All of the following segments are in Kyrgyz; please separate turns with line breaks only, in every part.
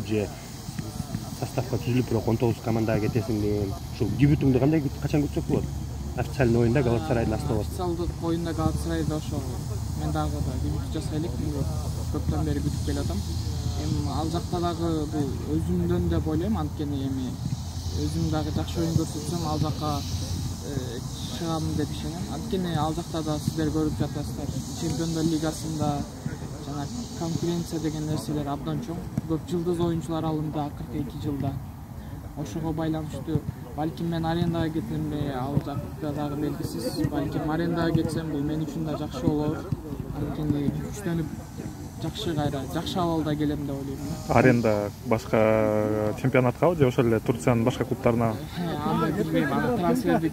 же составка түзүлүп бирок 19 командага кетесиң деген ушул дебютуңду качан күтсөк болот? Официальный оюнда Галатасарайдын основасы.
Официалдык оюнда Галатасарайда ошол мен дагы дебют жасай элек, көптөн бери күтүп келатам. Эми ал жакта дагы бул өзүмдөн деп ойлойм, анткени эми өзүм дагы жакшы оюн көрсөтсөм ал жакка чыгам деп ишенем. Анткени ал жакта да сиздер көрүп жатасыздар, Чемпиондор лигасында жана конкуренция деген нерселер абдан чоң. Көп жылдыз оюнчулар алынды акыркы 2 жылда. Ошого байланыштуу балким мен арендага кетемби, ал жакта дагы белгисиз. Балким арендага кетсем бул мен үчүн да жакшы болор. Анткени күчтөнүп жакшы абалда келем деп ойлойм.
Аренда башка чемпионаткабы же ошол эле Турциянын башка клубтарына?
Аны билбейм, аны трансфердик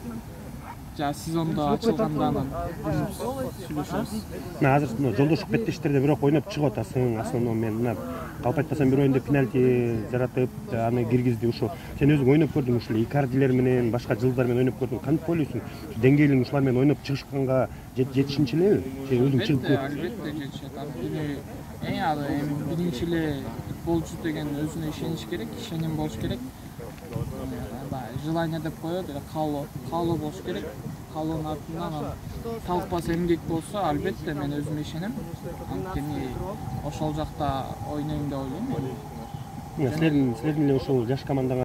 сезондо ачылганда анан сүйлөшөбүз.
Мына азыр жолдоштук беттештерде бирок ойноп чыгып атасың. Основном мен мына калп айтпасам бир оюнда пенальти жаратып, аны киргизди. Ушу сен өзүң ойноп көрдүң, ушул Икардилер менен, башка жылдар менен ойноп көрдүң. Кантип ойлойсуң? Деңгээлиң ушулар менен ойноп чыгышканга жетишинчи элеби? Сен өзүң чыгып көр.
Албетте жетишет. Анткени эми биринчи эле футболчу деген өзүнө ишениш керек, ишеним болуш керек. Желание деп коет, каалоо болуш керек. Каалоонун артынан талкпас эмгек болсо, албетте мен өзүмө ишенем. Анткени ошол жакта ойнойм деп ойлойм.
Силердин эле ушул жаш командаңа